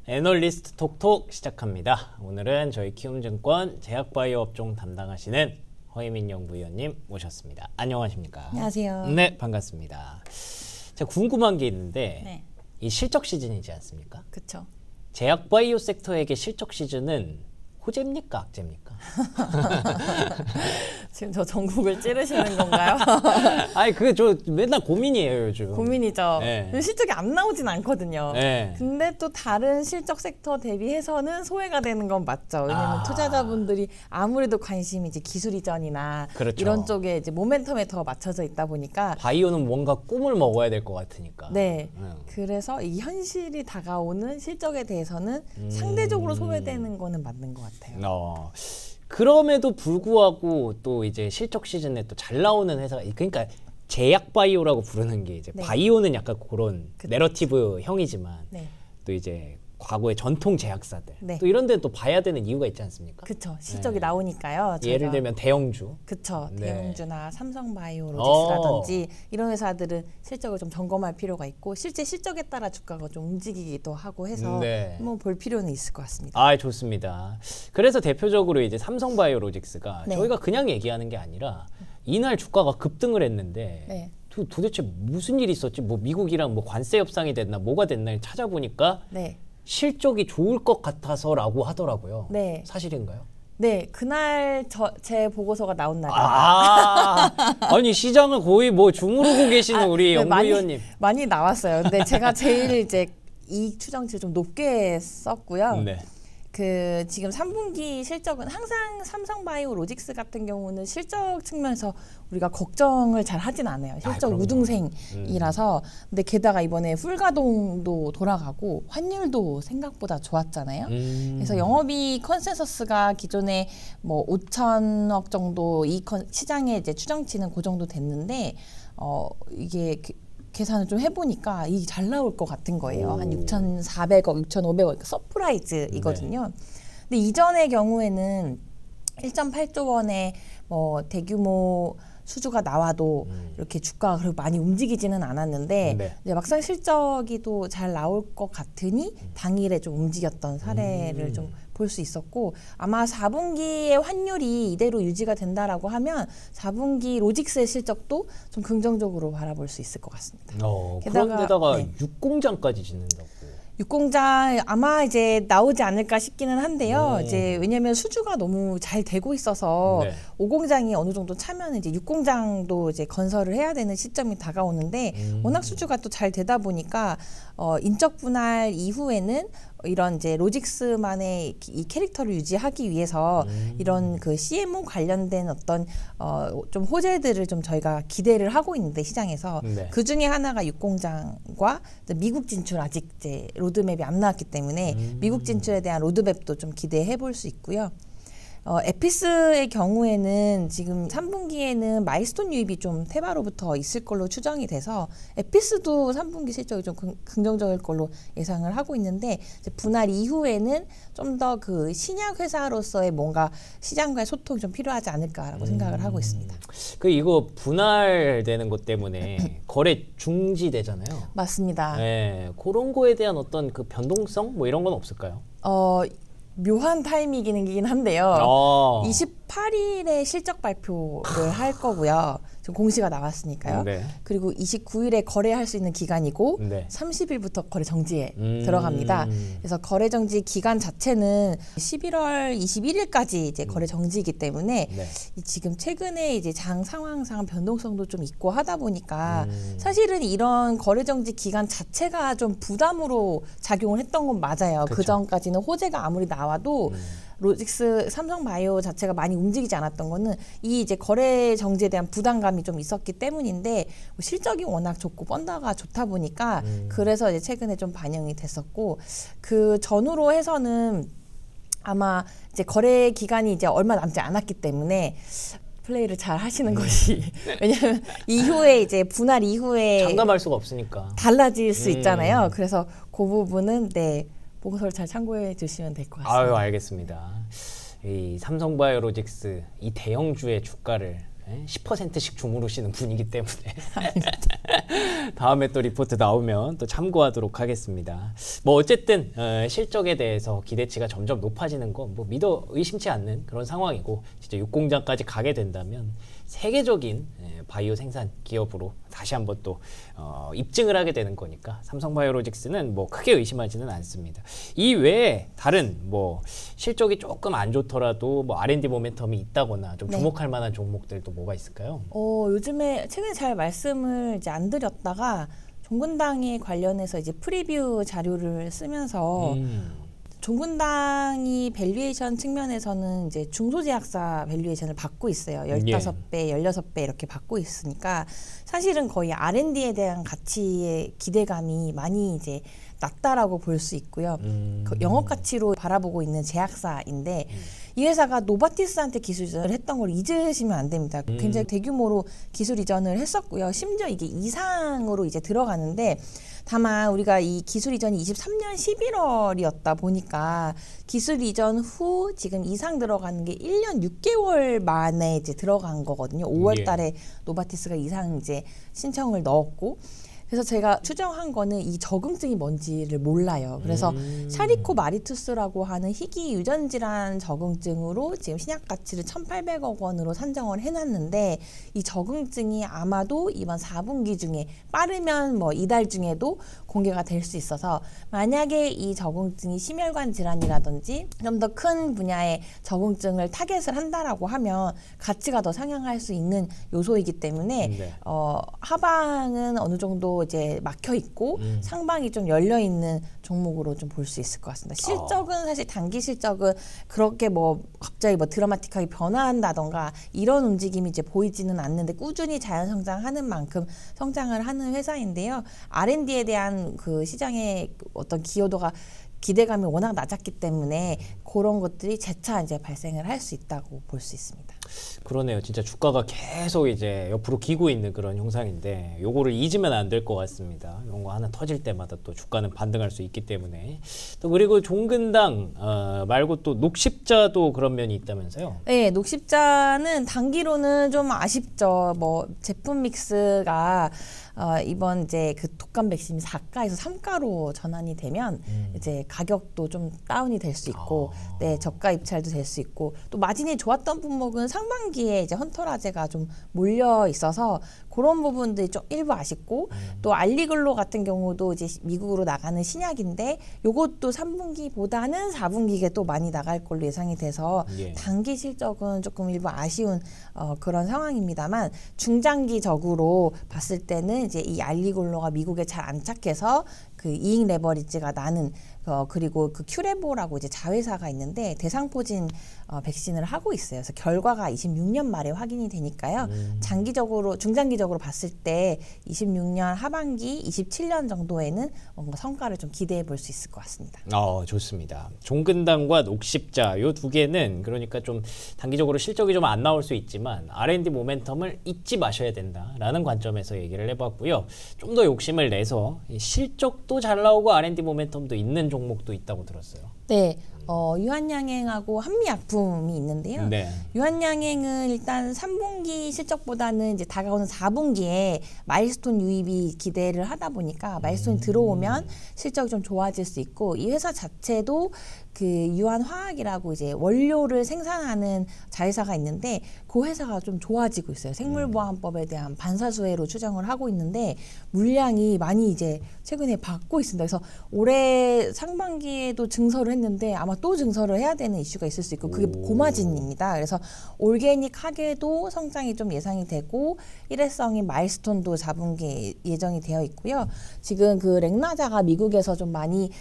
애널리스트 톡톡 시작합니다. 오늘은 저희 키움증권 제약바이오 업종 담당하시는 허혜민 연구위원님 모셨습니다. 안녕하십니까? 안녕하세요. 네, 반갑습니다. 제가 궁금한 게 있는데 네. 이 실적 시즌이지 않습니까? 그렇죠. 제약바이오 섹터에게 실적 시즌은 호재입니까? 악재입니까? 지금 저 전국을 찌르시는 건가요? 아니 그게 저 맨날 고민이에요 요즘. 고민이죠. 네. 실적이 안 나오진 않거든요. 네. 근데 또 다른 실적 섹터 대비해서는 소외가 되는 건 맞죠. 왜냐면 투자자분들이 아무래도 관심이 이제 기술 이전이나 그렇죠. 이런 쪽에 이제 모멘텀에 더 맞춰져 있다 보니까 바이오는 뭔가 꿈을 먹어야 될 것 같으니까. 네. 그래서 이 현실이 다가오는 실적에 대해서는 상대적으로 소외되는 거는 맞는 것 같아요. 그럼에도 불구하고 또 이제 실적 시즌에 또 잘 나오는 회사가 그러니까 제약 바이오라고 부르는 게 이제 네. 바이오는 약간 그런 내러티브 형이지만 네. 또 이제 과거의 전통 제약사들 네. 또 이런 데는 또 봐야 되는 이유가 있지 않습니까? 그렇죠. 실적이 나오니까요. 예를 들면 대형주. 그렇죠. 네. 대형주나 삼성바이오로직스라든지 이런 회사들은 실적을 좀 점검할 필요가 있고 실제 실적에 따라 주가가 좀 움직이기도 하고 해서 네. 뭐 볼 필요는 있을 것 같습니다. 아, 좋습니다. 그래서 대표적으로 이제 삼성바이오로직스가 네. 저희가 그냥 얘기하는 게 아니라 이날 주가가 급등을 했는데 네. 도대체 무슨 일이 있었지? 뭐 미국이랑 뭐 관세 협상이 됐나 뭐가 됐나 찾아보니까 네. 실적이 좋을 것 같아서라고 하더라고요. 네. 사실인가요? 네, 그날 제 보고서가 나온 날입니다. 아니 시장을 거의 뭐 주무르고 계시는 우리 네, 연구위원님. 많이 나왔어요. 근데 제가 제일 이제 이익 추정치를 좀 높게 썼고요. 네. 그 지금 3분기 실적은 항상 삼성바이오로직스 같은 경우는 실적 측면에서 우리가 걱정을 잘 하진 않아요. 실적 우등생이라서. 근데 게다가 이번에 풀가동도 돌아가고 환율도 생각보다 좋았잖아요. 그래서 영업이익 컨센서스가 기존에 뭐 5천억 정도 시장의 이제 추정치는 그 정도 됐는데 이게 계산을 좀 해보니까 이게 잘 나올 것 같은 거예요. 한 6,400억, 6,500억 서프라이즈이거든요. 네. 근데 이전의 경우에는 1.8조 원의 뭐 대규모 수주가 나와도 이렇게 주가가 그렇게 많이 움직이지는 않았는데 네. 이제 막상 실적이 또 잘 나올 것 같으니 당일에 좀 움직였던 사례를 좀 볼 수 있었고 아마 4분기의 환율이 이대로 유지가 된다라고 하면 4분기 로직스의 실적도 좀 긍정적으로 바라볼 수 있을 것 같습니다. 그런데다가 네. 육공장까지 짓는다고. 육공장 아마 이제 나오지 않을까 싶기는 한데요. 이제 왜냐하면 수주가 너무 잘 되고 있어서 네. 5공장이 어느 정도 차면 이제 6공장도 이제 건설을 해야 되는 시점이 다가오는데 워낙 수주가 또 잘 되다 보니까 인적 분할 이후에는 이런 이제 로직스만의 이 캐릭터를 유지하기 위해서 이런 그 CMO 관련된 어떤 좀 호재들을 좀 저희가 기대를 하고 있는데 시장에서 네. 그 중에 하나가 육공장과 미국 진출 아직 이제 로드맵이 안 나왔기 때문에 미국 진출에 대한 로드맵도 좀 기대해 볼 수 있고요. 에피스의 경우에는 지금 3분기에는 마일스톤 유입이 좀 테바로부터 있을 걸로 추정이 돼서 에피스도 3분기 실적이 좀 긍정적일 걸로 예상을 하고 있는데 이제 분할 이후에는 좀 더 그 신약 회사로서의 뭔가 시장과의 소통이 좀 필요하지 않을까라고 생각을 하고 있습니다. 이거 분할되는 것 때문에 거래 중지되잖아요. 맞습니다. 네, 그런 거에 대한 어떤 그 변동성 뭐 이런 건 없을까요? 묘한 타이밍이긴 한데요. 28일에 실적 발표를 할 거고요. 지금 공시가 나왔으니까요. 네. 그리고 29일에 거래할 수 있는 기간이고 네. 30일부터 거래 정지에 들어갑니다. 그래서 거래 정지 기간 자체는 11월 21일까지 이제 거래 정지이기 때문에 네. 지금 최근에 이제 장 상황상 변동성도 좀 있고 하다 보니까 사실은 이런 거래 정지 기간 자체가 좀 부담으로 작용을 했던 건 맞아요. 그쵸. 그 전까지는 호재가 아무리 나와도 로직스 삼성바이오 자체가 많이 움직이지 않았던 거는 이 이제 거래 정지에 대한 부담감이 좀 있었기 때문인데 실적이 워낙 좋고 펀다가 좋다 보니까 그래서 이제 최근에 좀 반영이 됐었고 그 전후로 해서는 아마 이제 거래 기간이 이제 얼마 남지 않았기 때문에 플레이를 잘 하시는 것이 왜냐하면 이후에 이제 분할 이후에 장담할 수가 없으니까 달라질 수 있잖아요. 그래서 그 부분은 네. 보고서를 잘 참고해 주시면 될 것 같습니다. 아유, 알겠습니다. 이 삼성바이오로직스 이 대형주의 주가를 10%씩 주무르시는 분이기 때문에 다음에 또 리포트 나오면 또 참고하도록 하겠습니다. 뭐 어쨌든 실적에 대해서 기대치가 점점 높아지는 건 뭐 믿어 의심치 않는 그런 상황이고 진짜 육공장까지 가게 된다면 세계적인 바이오 생산 기업으로 다시 한번 또 입증을 하게 되는 거니까 삼성바이오로직스는 뭐 크게 의심하지는 않습니다. 이 외에 다른 뭐 실적이 조금 안 좋더라도 뭐 R&D 모멘텀이 있다거나 좀 주목할 만한 종목들도 뭐가 있을까요? 요즘에 최근에 잘 말씀을 이제 안 드렸다가 종근당에 관련해서 이제 프리뷰 자료를 쓰면서 종근당이 밸류에이션 측면에서는 이제 중소제약사 밸류에이션을 받고 있어요. 15배, 16배 이렇게 받고 있으니까 사실은 거의 R&D에 대한 가치의 기대감이 많이 이제 낮다라고 볼 수 있고요. 그 영업 가치로 바라보고 있는 제약사인데 이 회사가 노바티스한테 기술 이전을 했던 걸 잊으시면 안 됩니다. 굉장히 대규모로 기술 이전을 했었고요. 심지어 이게 이상으로 이제 들어가는데 다만 우리가 이 기술 이전이 23년 11월이었다 보니까 기술 이전 후 지금 이상 들어가는 게 1년 6개월 만에 이제 들어간 거거든요. 5월 달에 노바티스가 이상 이제 신청을 넣었고 그래서 제가 추정한 거는 이 적응증이 뭔지를 몰라요. 그래서 샤리코 마리투스라고 하는 희귀 유전 질환 적응증으로 지금 신약 가치를 1,800억 원으로 산정을 해놨는데 이 적응증이 아마도 이번 4분기 중에 빠르면 뭐 이달 중에도 공개가 될 수 있어서 만약에 이 적응증이 심혈관 질환이라든지 좀 더 큰 분야의 적응증을 타겟을 한다라고 하면 가치가 더 상향할 수 있는 요소이기 때문에 하방은 어느 정도 이제 막혀 있고 상방이 좀 열려 있는 종목으로 좀 볼 수 있을 것 같습니다. 실적은 사실 단기 실적은 그렇게 뭐 갑자기 뭐 드라마틱하게 변화한다던가 이런 움직임이 이제 보이지는 않는데 꾸준히 자연 성장하는 만큼 성장을 하는 회사인데요. R&D에 대한 그 시장의 어떤 기여도가 기대감이 워낙 낮았기 때문에 그런 것들이 재차 이제 발생을 할 수 있다고 볼 수 있습니다. 그러네요. 진짜 주가가 계속 이제 옆으로 기고 있는 그런 형상인데 요거를 잊으면 안 될 것 같습니다. 이런 거 하나 터질 때마다 또 주가는 반등할 수 있기 때문에. 또 그리고 종근당 말고 또 녹십자도 그런 면이 있다면서요? 네, 녹십자는 단기로는 좀 아쉽죠. 뭐 제품 믹스가 이번 이제 그 독감 백신이 4가에서 3가로 전환이 되면 이제 가격도 좀 다운이 될 수 있고, 네, 저가 입찰도 될 수 있고, 또 마진이 좋았던 품목은 상반기에 이제 헌터라제가 좀 몰려 있어서 그런 부분들이 좀 일부 아쉽고, 또 알리글로 같은 경우도 이제 미국으로 나가는 신약인데 요것도 3분기보다는 4분기에 또 많이 나갈 걸로 예상이 돼서 단기 실적은 조금 일부 아쉬운 그런 상황입니다만 중장기적으로 봤을 때는 이제 이 알리글로가 미국에 잘 안착해서 그 이익 레버리지가 나는 그리고 그 큐레보라고 이제 자회사가 있는데 대상포진 백신을 하고 있어요. 그래서 결과가 26년 말에 확인이 되니까요. 장기적으로 중장기적으로 봤을 때 26년 하반기 27년 정도에는 뭔가 성과를 좀 기대해 볼 수 있을 것 같습니다. 좋습니다. 종근당과 녹십자 요 두 개는 그러니까 좀 단기적으로 실적이 좀 안 나올 수 있지만 R&D 모멘텀을 잊지 마셔야 된다라는 관점에서 얘기를 해봤고요. 좀 더 욕심을 내서 실적도 잘 나오고 R&D 모멘텀도 있는 종목도 있다고 들었어요. 네. 유한양행하고 한미약품이 있는데요. 네. 유한양행은 일단 3분기 실적보다는 이제 다가오는 4분기에 마일스톤 유입이 기대를 하다 보니까 마일스톤이 들어오면 실적이 좀 좋아질 수 있고 이 회사 자체도 그 유한화학이라고 이제 원료를 생산하는 자회사가 있는데 그 회사가 좀 좋아지고 있어요. 생물보안법에 대한 반사수혜로 추정을 하고 있는데 물량이 많이 이제 최근에 받고 있습니다. 그래서 올해 상반기에도 증설을 했는데 아마 또 증설을 해야 되는 이슈가 있을 수 있고 그게 고마진입니다. 그래서 올게닉하게도 성장이 좀 예상이 되고 일회성인 마일스톤도 4분기에 예정이 되어 있고요. 지금 그 렉나자가 미국에서 좀 많이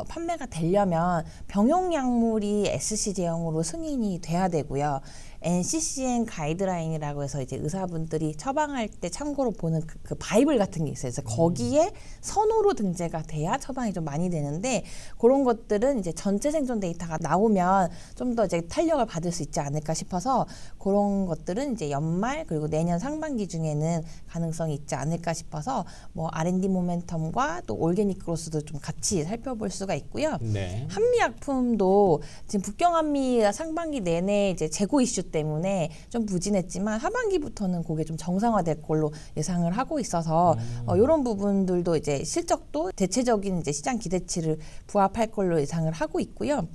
판매가 되려면 병용 약물이 SC 제형으로 승인이 돼야 되고요. NCCN 가이드라인이라고 해서 이제 의사분들이 처방할 때 참고로 보는 그 바이블 같은 게 있어요. 그래서 거기에 선호로 등재가 돼야 처방이 좀 많이 되는데 그런 것들은 이제 전체 생존 데이터가 나오면 좀 더 이제 탄력을 받을 수 있지 않을까 싶어서 그런 것들은 이제 연말 그리고 내년 상반기 중에는 가능성이 있지 않을까 싶어서 뭐 R&D 모멘텀과 또 올게닉 그로스도 좀 같이 살펴볼 수가 있고요. 네. 한미약품도 지금 북경한미 상반기 내내 이제 재고 이슈 때문에 좀 부진했지만 하반기부터는 그게 좀 정상화될 걸로 예상을 하고 있어서 이런 부분들도 이제 실적도 대체적인 이제 시장 기대치를 부합할 걸로 예상을 하고 있고요.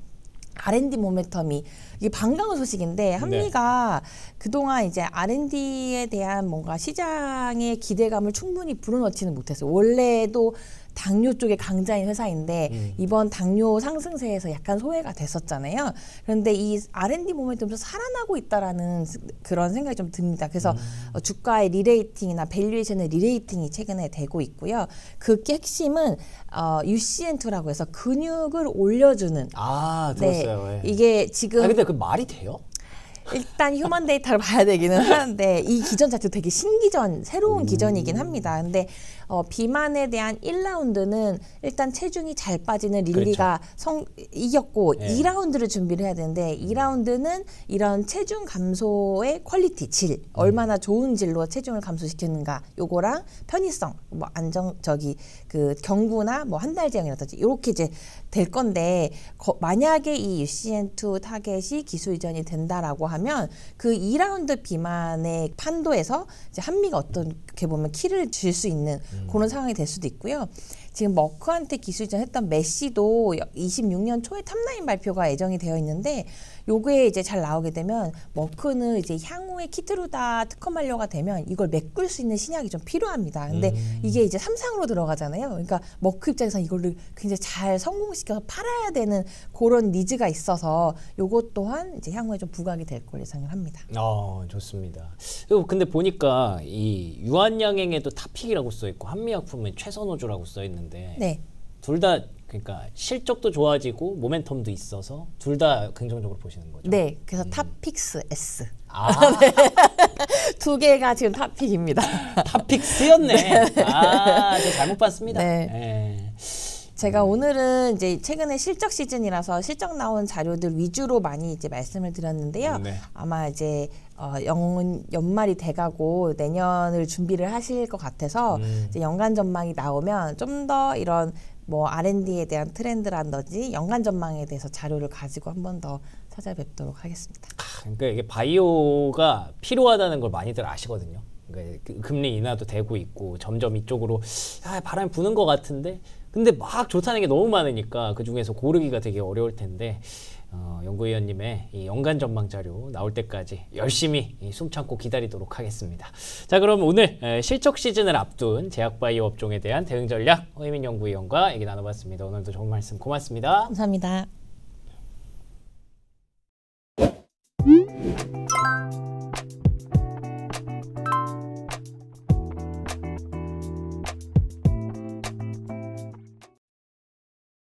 R&D 모멘텀이 이게 반가운 소식인데 한미가 그동안 이제 R&D에 대한 뭔가 시장의 기대감을 충분히 불어넣지는 못했어요. 원래도 당뇨 쪽에 강자인 회사인데 이번 당뇨 상승세에서 약간 소외가 됐었잖아요. 그런데 이 R&D 모멘텀에서 살아나고 있다라는 그런 생각이 좀 듭니다. 그래서 주가의 리레이팅이나 밸류에이션의 리레이팅이 최근에 되고 있고요. 그 핵심은 UCN2라고 해서 근육을 올려주는. 들었어요. 네, 이게 지금 근데 그 말이 돼요? 일단 휴먼 데이터를 봐야 되기는 하는데 이 기전 자체도 되게 신기전, 새로운 기전이긴 합니다. 근데 비만에 대한 1라운드는 일단 체중이 잘 빠지는 릴리가 이겼고 2라운드를 준비를 해야 되는데 2라운드는 이런 체중 감소의 퀄리티, 질, 얼마나 좋은 질로 체중을 감소시키는가 요거랑 편의성, 뭐 그 경구나 뭐 한 달 제한이라든지 이렇게 이제 될 건데 만약에 이 UCN2 타겟이 기술 이전이 된다라고 하면 그 2라운드 비만의 판도에서 이제 한미가 어떻게 보면 키를 줄 수 있는 그런 상황이 될 수도 있고요. 지금 머크한테 기술 이전했던 메시도 26년 초에 탑라인 발표가 예정이 되어 있는데 요게 이제 잘 나오게 되면 머크는 이제 향후에 키트루다 특허 만료가 되면 이걸 메꿀 수 있는 신약이 좀 필요합니다. 근데 이게 이제 3상으로 들어가잖아요. 그러니까 머크 입장에서 이거를 굉장히 잘 성공시켜서 팔아야 되는 그런 니즈가 있어서 요것 또한 이제 향후에 좀 부각이 될 걸 예상을 합니다. 좋습니다. 그리고 근데 보니까 이 유한양행에도 타픽이라고 써 있고 한미약품은 최선호주라고 써 있는데 네. 둘 다 그러니까 실적도 좋아지고 모멘텀도 있어서 둘 다 긍정적으로 보시는 거죠? 네, 그래서 탑픽스 S. 네. 두 개가 지금 탑픽입니다. 탑픽스였네. 제가 잘못 봤습니다. 네. 제가 오늘은 이제 최근에 실적 시즌이라서 실적 나온 자료들 위주로 많이 이제 말씀을 드렸는데요. 아마 이제 연말이 돼가고 내년을 준비를 하실 것 같아서 이제 연간 전망이 나오면 좀 더 이런 뭐 R&D에 대한 트렌드라든지 연간 전망에 대해서 자료를 가지고 한 번 더 찾아뵙도록 하겠습니다. 그러니까 이게 바이오가 필요하다는 걸 많이들 아시거든요. 그러니까 금리 인하도 되고 있고 점점 이쪽으로 바람이 부는 것 같은데 근데 막 좋다는 게 너무 많으니까 그 중에서 고르기가 되게 어려울 텐데 연구위원님의 이 연간 전망 자료 나올 때까지 열심히 숨 참고 기다리도록 하겠습니다. 자, 그럼 오늘 실적 시즌을 앞둔 제약바이오 업종에 대한 대응 전략 허혜민 연구위원과 얘기 나눠봤습니다. 오늘도 좋은 말씀 고맙습니다. 감사합니다.